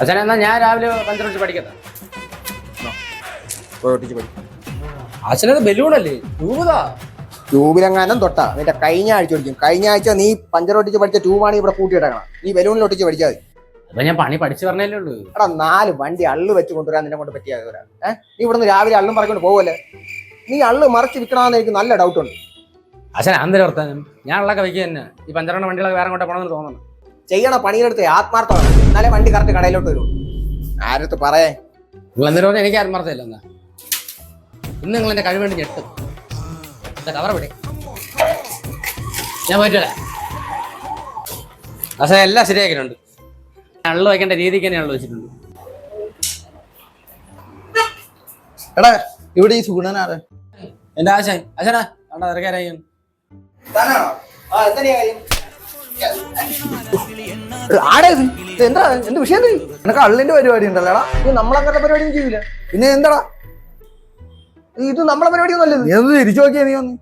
അച്ഛനെ എന്നാ ഞാൻ രാവിലെ പഞ്ചറൊട്ടിച്ച് പഠിക്കട്ടെ. അച്ഛനത് ബലൂണല്ലേ, ട്യൂബാ. ട്യൂബിലെങ്ങാനും തൊട്ടാ നിന്റെ കഴിഞ്ഞ ആഴ്ച ഒടിക്കും. കഴിഞ്ഞ ആഴ്ച നീ പഞ്ചറൊട്ടിച്ച് പഠിച്ച ട്യൂബാണ് ഇവിടെ കൂട്ടിയിടക്കണം. നീ ബലൂണിൽ ഒട്ടിച്ച് പഠിച്ചാൽ മതി. അപ്പൊ ഞാൻ പണി പഠിച്ചു പറഞ്ഞല്ലേ ഉള്ളൂ. എടാ 4 വണ്ടി അള്ളു വെച്ച് കൊണ്ടുവരാൻ നിന്നെ കൊണ്ട് പറ്റിയാൽ നീ ഇവിടുന്ന് രാവിലെ അള്ളും മറക്കൊണ്ട് പോവല്ലേ? നീ അള്ളു മറച്ച് വിൽക്കണമെന്ന് എനിക്ക് നല്ല ഡൗട്ട് ഉണ്ട്. അച്ഛൻ അന്തര വർത്താനം. ഞാൻ ഉള്ളൊക്കെ വയ്ക്കുക തന്നെ. ഈ പഞ്ചറെണ്ണ വണ്ടികളൊക്കെ വേറെ കൊണ്ടേ പോകണമെന്ന് തോന്നുന്നു. ചെയ്യണ പണിയെടുത്ത് ആത്മാർത്ഥമാണ്, എന്നാലേ വണ്ടി കറക്റ്റ് കടയിലോട്ട് വരും. ആരടുത്ത് പറയേ? നിങ്ങൾ എന്തിനു പറഞ്ഞാൽ എനിക്ക് ആത്മാർത്ഥമില്ല. എന്നാ ഇന്ന് നിങ്ങൾ എന്റെ കഴിവ് വേണ്ടി ഞെട്ടും. കവർ ഇവിടെ ഞാൻ പോയിട്ടില്ല. അച്ഛൻ എല്ലാം ശരിയാക്കിയിട്ടുണ്ട്. അള്ളു വയ്ക്കേണ്ട രീതിക്ക് തന്നെ അള്ളു വെച്ചിട്ടുണ്ട്. എടാ ഇവിടെ ഈ സുഗുണനാറ് എന്റെ ആശാൻ അച്ഛനാ കണ്ടാ തിരക്കാരായി. ആടേ എന്താ എന്ത് വിഷയം? നിനക്ക് അള്ളിന്റെ പരിപാടി ഉണ്ടല്ലോടാ? ഇത് നമ്മളങ്ങനത്തെ പരിപാടിയും ചെയ്യില്ല. പിന്നെ എന്താടാ ഇത് നമ്മളെ പരിപാടിയും നല്ലത്. നീ ഒന്ന് തിരിച്ചു നോക്കിയാ നീ ഒന്ന്.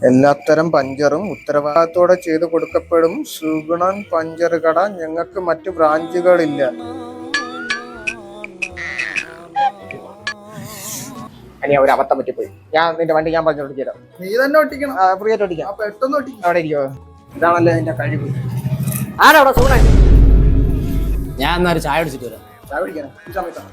എല്ലാത്തരം പഞ്ചറും ഉത്തരവാദിത്തോടെ ചെയ്തു കൊടുക്കപ്പെടും. സുഗുണൻ പഞ്ചർ കട. ഞങ്ങൾക്ക് മറ്റു ബ്രാഞ്ചുകളില്ല. ഇനി ഒരു അബദ്ധം പറ്റിപ്പോയി. നിന്റെ വണ്ടി ഞാൻ പറഞ്ഞു തരാം. നീ തന്നെ ഒട്ടിക്കണം. ഫ്രീ ആയിട്ട് ഓടിക്കാം. പെട്ടെന്ന് ഒട്ടിക്കണം. അവിടെ ഇരിക്കോ. ഇതാണല്ലോ നിന്റെ കഴിവ്. ആരവിടെ സുഗുണൻ? ഞാൻ എന്നാ ഒരു ചായ അടിച്ചിട്ട് വരാം. ചായ കുടിക്കാനോ? ഈ സമയത്താണ്.